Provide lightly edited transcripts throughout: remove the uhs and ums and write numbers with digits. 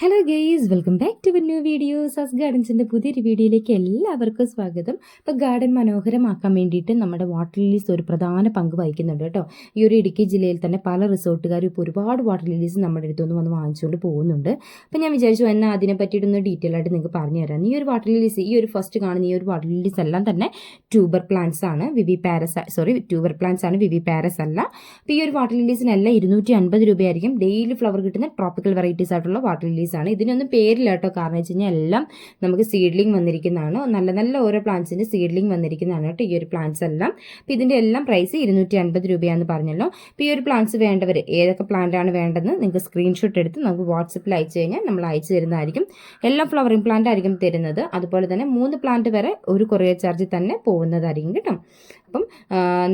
Hello guys, welcome back to new video. സസ് ഗാർഡൻസിൻ്റെ പുതിയൊരു വീഡിയോയിലേക്ക് എല്ലാവർക്കും സ്വാഗതം. ഇപ്പോൾ ഗാർഡൻ മനോഹരമാക്കാൻ വേണ്ടിയിട്ട് നമ്മുടെ വാട്ടർ ലില്ലീസ് ഒരു പ്രധാന പങ്ക് വഹിക്കുന്നുണ്ട് കേട്ടോ. ഈ ഒരു ഇടുക്കി ജില്ലയിൽ തന്നെ പല റിസോർട്ടുകാരും ഇപ്പോൾ ഒരുപാട് വാട്ടർ ലില്ലീസ് നമ്മുടെ അടുത്തുനിന്ന് വന്ന് വാങ്ങിച്ചുകൊണ്ട് പോകുന്നുണ്ട്. അപ്പോൾ ഞാൻ വിചാരിച്ചു എന്നാൽ അതിനെ പറ്റിയിട്ടൊന്ന് ഡീറ്റെയിൽ ആയിട്ട് നിങ്ങൾക്ക് പറഞ്ഞു തരാം. ഈ ഒരു വാട്ടർ ലില്ലീസ്, ഈ ഒരു ഫസ്റ്റ് കാണുന്ന ഈ ഒരു വാട്ടർ ലില്ലീസ് എല്ലാം തന്നെ ട്യൂബർ പ്ലാന്റ്സ് ആണ്, ട്യൂബർ പ്ലാന്റ്സ് ആണ്, വിവി പാരസ് അല്ല. അപ്പോൾ ഈ ഒരു വാട്ടർ ലില്ലീസിനെല്ലാം 250 രൂപയായിരിക്കും ഡെയിലി ഫ്ലവർ കിട്ടുന്ന ട്രോപ്പിക്കൽ വെറൈറ്റീസ് ആയിട്ടുള്ള വാട്ടർ ലില്ലീസ് ആണ്. ഇതിനൊന്നും പേരില്ല കേട്ടോ, കാരണം വെച്ച് കഴിഞ്ഞാൽ എല്ലാം നമുക്ക് സീഡ്ലിംഗ് വന്നിരിക്കുന്നതാണ്. നല്ല നല്ല ഓരോ പ്ലാന്റ്സിന്റെ സീഡ്ലിംഗ് വന്നിരിക്കുന്നതാണ് കേട്ടോ ഈ ഒരു പ്ലാന്റ്സ് എല്ലാം. അപ്പോൾ ഇതിന്റെ എല്ലാം പ്രൈസ് 250 രൂപയാണെന്ന് പറഞ്ഞല്ലോ. അപ്പോൾ ഈ ഒരു പ്ലാന്റ്സ് വേണ്ടവർ ഏതൊക്കെ പ്ലാന്റ് ആണ് വേണ്ടതെന്ന് നിങ്ങൾക്ക് സ്ക്രീൻഷോട്ട് എടുത്ത് നമുക്ക് വാട്സപ്പിൽ അയച്ചു കഴിഞ്ഞാൽ നമ്മൾ അയച്ചു തരുന്നതായിരിക്കും. എല്ലാം ഫ്ലവറിംഗ് പ്ലാന്റ് ആയിരിക്കും തരുന്നത്. അതുപോലെ തന്നെ 3 പ്ലാന്റ് വരെ ഒരു കൊറിയർ ചാർജ് തന്നെ പോകുന്നതായിരിക്കും കേട്ടോ. അപ്പം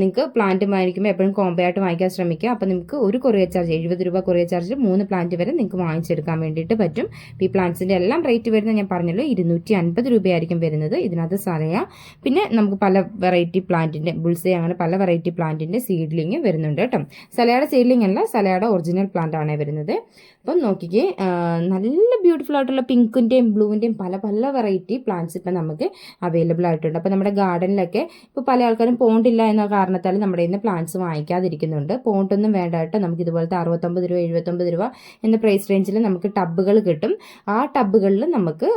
നിങ്ങൾക്ക് പ്ലാന്റ് വാങ്ങിക്കുമ്പോൾ എപ്പോഴും കോംബോ ആയിട്ട് വാങ്ങിക്കാൻ ശ്രമിക്കുക. അപ്പോൾ നിങ്ങൾക്ക് ഒരു കൊറിയർ ചാർജ് 70 രൂപ കൊറിയർ ചാർജിൽ 3 പ്ലാന്റ് വരെ നിങ്ങൾക്ക് വാങ്ങിച്ചെടുക്കാൻ വേണ്ടിയിട്ട് പറ്റും. ഈ പ്ലാന്റ്സിൻ്റെ എല്ലാം റേറ്റ് വരുന്നത് ഞാൻ പറഞ്ഞല്ലോ 250 രൂപയായിരിക്കും വരുന്നത്. ഇതിനകത്ത് സലയ, പിന്നെ നമുക്ക് പല വെറൈറ്റി പ്ലാന്റിൻ്റെ ബുൾസേ, അങ്ങനെ പല വെറൈറ്റി പ്ലാന്റിൻ്റെ സീഡ്ലിങ് വരുന്നുണ്ട് കേട്ടോ. സലയുടെ സീഡ്ലിംഗ് അല്ല, സലയുടെ ഒറിജിനൽ പ്ലാന്റ് ആണ് വരുന്നത്. അപ്പം നോക്കിക്കേ, നല്ല ബ്യൂട്ടിഫുൾ ആയിട്ടുള്ള പിങ്കിൻ്റെയും ബ്ലൂവിൻ്റെയും പല പല വെറൈറ്റി പ്ലാന്റ്സ് ഇപ്പം നമുക്ക് അവൈലബിൾ ആയിട്ടുണ്ട്. അപ്പോൾ നമ്മുടെ ഗാർഡനിലൊക്കെ ഇപ്പോൾ പല ആൾക്കാരും പോണ്ടില്ല എന്ന കാരണത്താൽ നമ്മുടെ ഇന്ന് പ്ലാന്റ്സ് വാങ്ങിക്കാതിരിക്കുന്നുണ്ട്. പോണ്ടൊന്നും വേണ്ട കേട്ടോ. നമുക്ക് ഇതുപോലത്തെ 69 രൂപ 79 രൂപ എന്ന പ്രൈസ് റേഞ്ചിൽ നമുക്ക് ടബ്ബുകൾ കിട്ടും. ആ ടബ്ബുകളിൽ നമുക്ക്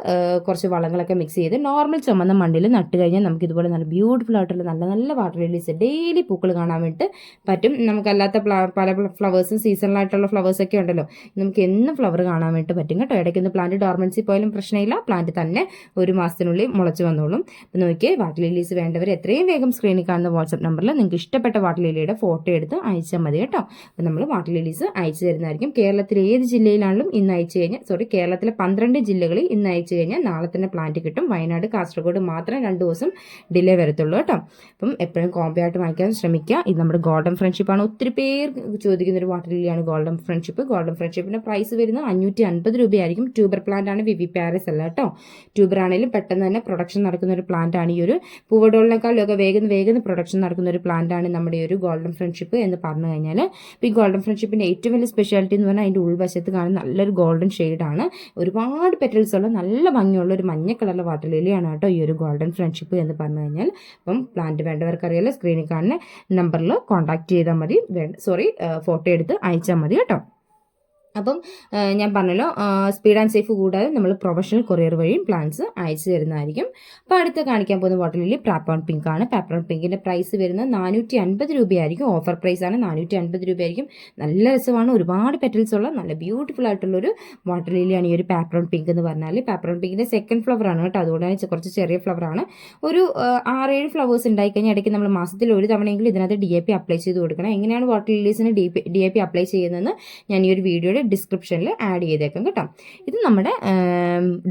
കുറച്ച് വളങ്ങളൊക്കെ മിക്സ് ചെയ്ത് നോർമൽ ചുമന്ന മണ്ണിൽ നട്ട് കഴിഞ്ഞാൽ നമുക്ക് ഇതുപോലെ നല്ല ബ്യൂട്ടിഫുൾ ആയിട്ടുള്ള നല്ല നല്ല വാട്ടർ ലില്ലീസ് ഡെയിലി പൂക്കൾ കാണാൻ വേണ്ടി പറ്റും. നമുക്കല്ലാത്ത പല ഫ്ലവേഴ്സും സീസണലായിട്ടുള്ള ഫ്ലവേഴ്സൊക്കെ ഉണ്ടല്ലോ, നമുക്ക് എന്നും ഫ്ലവർ കാണാൻ വേണ്ടി പറ്റും കേട്ടോ. ഇടയ്ക്കൊന്ന് പ്ലാന്റ് ഡോർമൻസി പോയാലും പ്രശ്നമില്ല, പ്ലാന്റ് തന്നെ ഒരു മാസത്തിനുള്ളിൽ മുളച്ച് വന്നോളും. അപ്പോൾ നോക്കിയേ, വാട്ടർ ലില്ലീസ് വേണ്ടവർ എത്രയും വേഗം സ്ക്രീനിൽ കാണുന്ന വാട്സ്ആപ്പ് നമ്പറിൽ നിങ്ങൾക്ക് ഇഷ്ടപ്പെട്ട വാട്ടർ ലില്ലിയുടെ ഫോട്ടോ എടുത്ത് അയച്ചാൽ മതി കേട്ടോ. അപ്പോൾ നമ്മൾ വാട്ടർ ലില്ലീസ് അയച്ചു തരുന്നതായിരിക്കും. കേരളത്തിലെ ഏത് ജില്ലയിലാണെങ്കിലും ഇന്ന് അയച്ചു കഴിഞ്ഞാൽ കേരളത്തിലെ 12 ജില്ലകളിൽ ഇന്ന് അയച്ചു കഴിഞ്ഞാൽ നാളെ തന്നെ പ്ലാന്റ് കിട്ടും. വയനാട്, കാസർഗോഡ് മാത്രം 2 ദിവസം ഡിലേ വരത്തുള്ളൂ കേട്ടോ. അപ്പം എപ്പോഴും കോംബോ ആയിട്ട് വാങ്ങിക്കാൻ ശ്രമിക്കുക. ഇത് നമ്മുടെ ഗോൾഡൻ ഫ്രണ്ട്ഷിപ്പാണ്. ഒത്തിരി പേർ ചോദിക്കുന്ന ഒരു വാട്ടർ ലില്ലിയാണ് ഗോൾഡൻ ഫ്രണ്ട്ഷിപ്പ്. ഗോൾഡൻ ഫ്രണ്ട്ഷിപ്പിൻ്റെ പ്രൈസ് വരുന്നത് 550 രൂപയായിരിക്കും. ട്യൂബർ പ്ലാന്റ് ആണ്, വിവി പാരസ് അല്ല കേട്ടോ. ട്യൂബർ ആണെങ്കിലും പെട്ടെന്ന് തന്നെ പ്രൊഡക്ഷൻ നടക്കുന്ന ഒരു പ്ലാന്റ് ആണ്. ഈ ഒരു പൂവഡോളിനേക്കാളൊക്കെ വേഗം പ്രൊഡക്ഷൻ നടക്കുന്ന ഒരു പ്ലാന്റ് ആണ് നമ്മുടെ ഈ ഒരു ഗോൾഡൻ ഫ്രണ്ട്ഷിപ്പ് എന്ന് പറഞ്ഞു കഴിഞ്ഞാൽ. ഈ ഗോൾഡൻ ഫ്രണ്ട്ഷിപ്പിൻ്റെ ഏറ്റവും വലിയ സ്പെഷ്യാലിറ്റി എന്ന് പറഞ്ഞാൽ അതിൻ്റെ ഉൾവശത്ത് കാണുന്ന നല്ലൊരു ഗോൾഡൻ ഷെയ്ഡാണ്. ഒരുപാട് പെറ്റൽസ് ഉള്ള നല്ല ഭംഗിയുള്ള ഒരു മഞ്ഞ കളറിലെ വാട്ടർ ലില്ലിയാണ് കേട്ടോ ഈ ഒരു ഗോൾഡൻ ഫ്രണ്ട്ഷിപ്പ് എന്ന് പറഞ്ഞു കഴിഞ്ഞാൽ. അപ്പം പ്ലാന്റ് വേണ്ടവർക്കറിയാലോ, സ്ക്രീനിൽ കാണുന്ന നമ്പറിൽ കോൺടാക്ട് ചെയ്താൽ മതി. ഫോട്ടോ എടുത്ത് അയച്ചാൽ മതി കേട്ടോ. അപ്പം ഞാൻ പറഞ്ഞല്ലോ, സ്പീഡ് ആൻഡ് സേഫ് കൂടാതെ നമ്മൾ പ്രൊഫഷണൽ കൊറിയർ വഴിയും പ്ലാന്റ്സ് അയച്ചു തരുന്നതായിരിക്കും. അപ്പോൾ അടുത്ത് കാണിക്കാൻ പോകുന്ന വാട്ടർ ലില്ലി പാപ്രോൺ പിങ്ക് ആണ്. പാപ്രോൺ പിങ്കിൻ്റെ പ്രൈസ് വരുന്നത് 450 രൂപയായിരിക്കും. ഓഫർ പ്രൈസ് ആണ്, 450 രൂപയായിരിക്കും. നല്ല രസമാണ്, ഒരുപാട് പെറ്റൽസ് ഉള്ള നല്ല ബ്യൂട്ടിഫുൾ ആയിട്ടുള്ളൊരു വാട്ടർ ലില്ലിയാണ് ഈ ഒരു പാപ്രോൺ പിങ്ക് എന്ന് പറഞ്ഞാൽ. പാപ്രോൺ പിങ്കിൻ്റെ സെക്കൻഡ് ഫ്ലവർ ആണ് കേട്ടോ, അതുകൊണ്ടാണ് കുറച്ച് ചെറിയ ഫ്ലവറാണ്. ഒരു 6-7 ഫ്ലവേഴ്സ് ഉണ്ടായിക്കഴിഞ്ഞാൽ ഇടയ്ക്ക് നമ്മൾ മാസത്തിൽ ഒരു തവണയെങ്കിലും ഇതിനകത്ത് DAP അപ്ലൈ ചെയ്ത് കൊടുക്കണം. എങ്ങനെയാണ് വാട്ടർ ലില്ലീസിന് DAP അപ്ലൈ ചെയ്യുന്നതെന്ന് ഞാൻ ഈ ഒരു വീഡിയോയുടെ ഡിസ്ക്രിപ്ഷനിൽ ആഡ് ചെയ്തേക്കാം കേട്ടോ. ഇത് നമ്മുടെ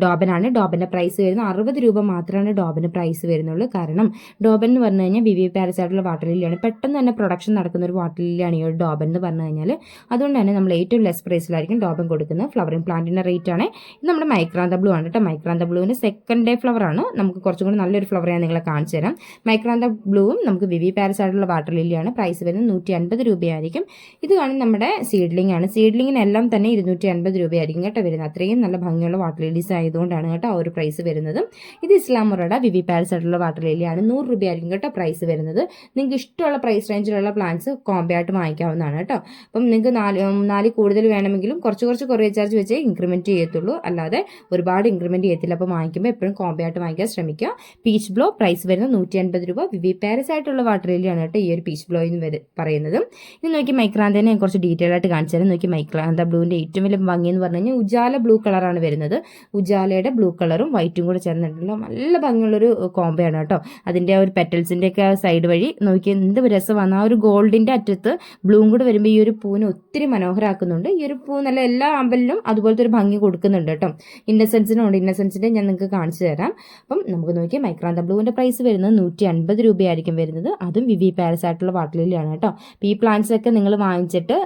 ഡോബനാണ്. ഡോബൻ്റെ പ്രൈസ് വരുന്നത് 60 രൂപ മാത്രമാണ് ഡോബന് പ്രൈസ് വരുന്നുള്ളൂ. കാരണം ഡോബൻ എന്ന് പറഞ്ഞു കഴിഞ്ഞാൽ വിവി പാരസ് ആയിട്ടുള്ള വാട്ടർ ലില്ലിയാണ്. പെട്ടെന്ന് തന്നെ പ്രൊഡക്ഷൻ നടക്കുന്ന ഒരു വാട്ടർ ലില്ലിയാണ് ഈ ഒരു ഡോബൻ എന്ന് പറഞ്ഞു കഴിഞ്ഞാൽ. അതുകൊണ്ട് തന്നെ നമ്മൾ ഏറ്റവും ലെസ് പ്രൈസിലായിരിക്കും ഡോബൻ കൊടുക്കുന്നത്. ഫ്ലവറിംഗ് പ്ലാന്റിൻ്റെ റേറ്റ് ആണ്. ഇത് നമ്മുടെ മൈക്രാന്ത ബ്ലൂ ആണ് കേട്ടോ. മൈക്രാന്ത ബ്ലൂവിൻ്റെ സെക്കൻഡ് ഡേ ഫ്ലവർ ആണ്. നമുക്ക് കുറച്ചും കൂടി നല്ലൊരു ഫ്ലവർ ഞാൻ നിങ്ങളെ കാണിച്ചു തരാം. മൈക്രാന്ത ബ്ലൂവും നമുക്ക് വിവി പാരസ് ആയിട്ടുള്ള വാട്ടർ ലില്ലിയാണ്. പ്രൈസ് വരുന്നത് 150 രൂപയായിരിക്കും. ഇത് കാണും നമ്മുടെ സീഡ്ലിംഗ് ആണ്. സീഡ്ലിങ്ങിനെല്ലാം തന്നെ 250 രൂപയായിരിക്കും കേട്ടോ വരുന്നത്. അത്രയും നല്ല ഭംഗിയുള്ള വാട്ടർ ലില്ലീസ് ആയതുകൊണ്ടാണ് കേട്ടോ ആ ഒരു പ്രൈസ് വരുന്നത്. ഇത് ഇസ്ലാമുറയുടെ വിവി പാരസ് ആയിട്ടുള്ള വാട്ടർ ലില്ലിയാണ്. 100 രൂപയായിരിക്കും കേട്ടോ പ്രൈസ് വരുന്നത്. നിങ്ങൾക്ക് ഇഷ്ടമുള്ള പ്രൈസ് റേഞ്ചിലുള്ള പ്ലാന്റ്സ് കോംബോ ആയിട്ട് വാങ്ങിക്കാവുന്നതാണ് കേട്ടോ. അപ്പം നിങ്ങൾക്ക് 4 കൂടുതൽ വേണമെങ്കിലും കുറച്ച് കൊറിയർ ചാർജ് വെച്ച് ഇൻക്രിമെൻറ്റ് ചെയ്യത്തുള്ളൂ, അല്ലാതെ ഒരുപാട് ഇൻക്രിമെൻറ്റ് ചെയ്യത്തില്ല. അപ്പോൾ വാങ്ങിക്കുമ്പോൾ എപ്പോഴും കോംബോ ആയിട്ട് വാങ്ങിക്കാൻ ശ്രമിക്കുക. പീച്ച് ബ്ലോ പ്രൈസ് വരുന്നത് 150 രൂപ. വിവി പാരസ് ആയിട്ടുള്ള വാട്ടർ ലില്ലിയാണ് കേട്ടോ ഈ ഒരു പീച്ച് ബ്ലോ എന്ന് പറയുന്നത്. ഇനി നോക്കി മൈക്രാന്തേനെ ഞാൻ കുറച്ച് ഡീറ്റെയിൽ ആയിട്ട് കാണിച്ചു തരാം. നോക്കി മൈക്രാന്ത ബ്ലൂവിൻ്റെ ഏറ്റവും വലിയ ഭംഗി എന്ന് പറഞ്ഞു കഴിഞ്ഞാൽ ഉജാല ബ്ലൂ കളറാണ് വരുന്നത്. ഉജാലയുടെ ബ്ലൂ കളറും വൈറ്റും കൂടെ ചേർന്നിട്ടുള്ള നല്ല ഭംഗിയുള്ളൊരു കോംബോ ആണ് കേട്ടോ. അതിൻ്റെ ആ ഒരു പെറ്റൽസിൻ്റെ ഒക്കെ സൈഡ് വഴി നോക്കി എന്ത് രസമാണ്. ആ ഒരു ഗോൾഡിൻ്റെ അറ്റത്ത് ബ്ലൂവും കൂടെ വരുമ്പോൾ ഈ ഒരു പൂവിനെ ഒത്തിരി മനോഹരമാക്കുന്നുണ്ട്. ഈ ഒരു പൂ നല്ല എല്ലാ അമ്പലിലും അതുപോലത്തെ ഒരു ഭംഗി കൊടുക്കുന്നുണ്ട് കേട്ടോ. ഇന്നസെൻസിനുണ്ട്, ഇന്നസെൻസിൻ്റെ ഞാൻ നിങ്ങൾക്ക് കാണിച്ചു തരാം. അപ്പം നമുക്ക് നോക്കിയാൽ മൈക്രാന്ത ബ്ലൂവിൻ്റെ പ്രൈസ് വരുന്നത് 150 രൂപയായിരിക്കും വരുന്നത്. അതും വിവി പാരസ് ആയിട്ടുള്ള വാട്ടർ ലില്ലിയാണ് കേട്ടോ. അപ്പോൾ ഈ പ്ലാന്റ്സ് ഒക്കെ നിങ്ങൾ വാങ്ങിച്ചിട്ട്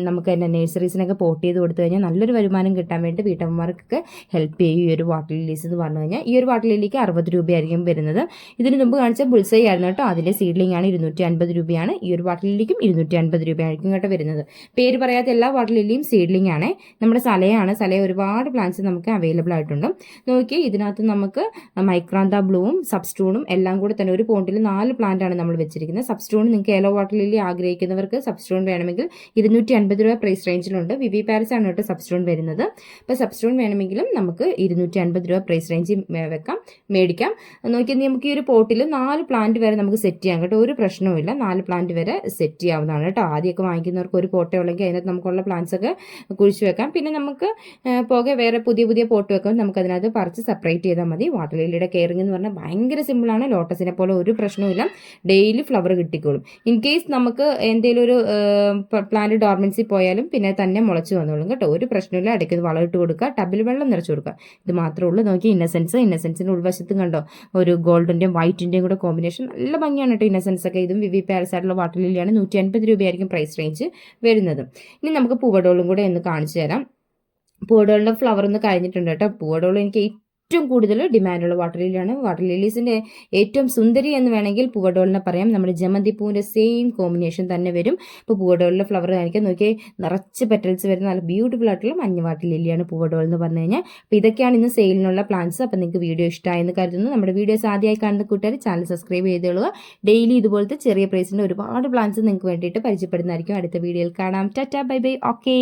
നമുക്ക് തന്നെ നഴ്സറീസിനൊക്കെ ഒന്ന് പോട്ട് ചെയ്ത് കൊടുത്തു കഴിഞ്ഞാൽ നല്ലൊരു വരുമാനം കിട്ടാൻ വേണ്ടി വീട്ടമ്മമാർക്കൊക്കെ ഹെൽപ്പ് ചെയ്യും ഈ ഒരു വാട്ടർ ലില്ലീസ് എന്ന് പറഞ്ഞു കഴിഞ്ഞാൽ. ഈ ഒരു വാട്ടർ ലില്ലിക്ക് 60 രൂപയായിരിക്കും വരുന്നത്. ഇതിന് മുമ്പ് കാണിച്ച ബുൾസൈ ആയിരുന്നു കേട്ടോ, അതിൻ്റെ സീഡ്ലിംഗ് ആണ് 250 രൂപയാണ്. ഈ ഒരു വാട്ടർ ലില്ലിക്കും 250 രൂപയായിരിക്കും കേട്ടോ വരുന്നത്. പേര് പറയാത്ത എല്ലാ വാട്ടർ ലില്ലിയും സീഡ്ലിംഗ് ആണ്. നമ്മുടെ സലയാണ്, സലയ ഒരുപാട് പ്ലാന്റ്സ് നമുക്ക് അവൈലബിൾ ആയിട്ടുണ്ട്. നോക്കി ഇതിനകത്ത് നമുക്ക് മൈക്രാന്ത ബ്ലൂവും സബ്സ്റ്റൂണും എല്ലാം കൂടെ തന്നെ ഒരു പോണ്ടിൽ 4 പ്ലാന്റ് ആണ് നമ്മൾ വെച്ചിരിക്കുന്നത്. സബ്സ്റ്റൂൺ നിങ്ങൾക്ക് യെല്ലോ വാട്ടർ ലില്ലി ആഗ്രഹിക്കുന്നവർക്ക് സബ്സ്റ്റൂൺ വേണമെങ്കിൽ 250 രൂപ പ്രൈസ് റേഞ്ചിലുണ്ട്. വിവി പാരിസ് ആണ് കേട്ടോ സബ്സ്റ്റൂൺ വരുന്നത്. അപ്പോൾ സബ്സ്റ്റൂൺ വേണമെങ്കിലും നമുക്ക് 250 രൂപ പ്രൈസ് റേഞ്ചിൽ മേടിക്കാം. നോക്കിയാൽ നമുക്ക് ഈ ഒരു പോട്ടിൽ 4 പ്ലാന്റ് വരെ നമുക്ക് സെറ്റ് ചെയ്യാം കേട്ടോ, ഒരു പ്രശ്നവുമില്ല. 4 പ്ലാന്റ് വരെ സെറ്റ് ചെയ്യാവുന്നതാണ് കേട്ടോ. ആദ്യമൊക്കെ വാങ്ങിക്കുന്നവർക്ക് ഒരു പോട്ടേ ഉള്ളെങ്കിൽ അതിനകത്ത് നമുക്കുള്ള പ്ലാന്റ്സ് ഒക്കെ കുഴിച്ച് വെക്കാം. പിന്നെ നമുക്ക് പോകെ വേറെ പുതിയ പോട്ട് വെക്കാം, നമുക്ക് അതിനകത്ത് പറിച്ച് സെപ്പറേറ്റ് ചെയ്താൽ മതി. വാട്ടർ ലില്ലിയുടെ കെയറിംഗ് എന്ന് പറഞ്ഞാൽ ഭയങ്കര സിമ്പിളാണ്. ലോട്ടസിനെ പോലെ ഒരു പ്രശ്നവുമില്ല, ഡെയിലി ഫ്ലവർ കിട്ടിക്കോളും. ഇൻ കേസ് നമുക്ക് എന്തെങ്കിലും ഒരു പ്ലാന്റ് ഡോർമൻസി പോയാലും പിന്നെ തന്നെ മുളച്ച് വന്നോളും കേട്ടോ, ഒരു പ്രശ്നമില്ല. ഇടയ്ക്ക് വളം ഇട്ട് കൊടുക്കുക, ടബിൽ വെള്ളം നിറച്ച് കൊടുക്കുക, ഇത് മാത്രമേ ഉള്ളൂ. നോക്കി ഇന്നസെൻസിൻ്റെ ഉൾവശത്തും കണ്ടോ ഒരു ഗോൾഡിൻ്റെയും വൈറ്റിൻ്റെയും കൂടെ കോമ്പിനേഷൻ, നല്ല ഭംഗിയാണ് കേട്ടോ ഇന്നസെൻസ് ഒക്കെ. ഇതും വിവി പാരിസ് ആയിട്ടുള്ള വാട്ടർ ലില്ലിയാണ്. 150 രൂപയായിരിക്കും പ്രൈസ് റേഞ്ച് വരുന്നത്. ഇനി നമുക്ക് പൂവടോളും കൂടെ ഒന്ന് കാണിച്ചു തരാം. പൂവടോളിൻ്റെ ഫ്ലവർ ഒന്ന് കഴിഞ്ഞിട്ടുണ്ട് കേട്ടോ. പൂവടോൾ എനിക്ക് ഏറ്റവും കൂടുതൽ ഡിമാൻഡുള്ള വാട്ടർ ലില്ലിയാണ്. വാട്ടർ ലില്ലീസിൻ്റെ ഏറ്റവും സുന്ദരി എന്ന് വേണമെങ്കിൽ പൂവടോളിനെ പറയാം. നമ്മുടെ ജമന്തി പൂവിൻ്റെ സെയിം കോമ്പിനേഷൻ തന്നെ വരും. ഇപ്പോൾ പൂവടോളിൻ്റെ ഫ്ലവർ കാണിക്കാൻ നോക്കിയാൽ നിറച്ച് പെറ്റൽസ് വരുന്ന നല്ല ബ്യൂട്ടിഫുൾ ആയിട്ടുള്ള മഞ്ഞ വാട്ടർ ലില്ലിയാണ് പൂവടോൾ എന്ന് പറഞ്ഞു കഴിഞ്ഞാൽ. അപ്പോൾ ഇതൊക്കെയാണ് ഇന്ന് സെയിലിനുള്ള പ്ലാന്റ്സ്. അപ്പോൾ നിങ്ങൾക്ക് വീഡിയോ ഇഷ്ടമായെന്ന് കരുതുന്നു. നമ്മുടെ വീഡിയോസ് ആദ്യമായി കാണുന്ന കൂട്ടുകാർ ചാനൽ സബ്സ്ക്രൈബ് ചെയ്തോളുക. ഡെയിലി ഇതുപോലത്തെ ചെറിയ പ്രൈസിൻ്റെ ഒരുപാട് പ്ലാന്റ്സ് നിങ്ങൾക്ക് വേണ്ടിയിട്ട് പരിചയപ്പെടുന്നതായിരിക്കും. അടുത്ത വീഡിയോയിൽ കാണാം. Tata bye bye. ഓക്കേ.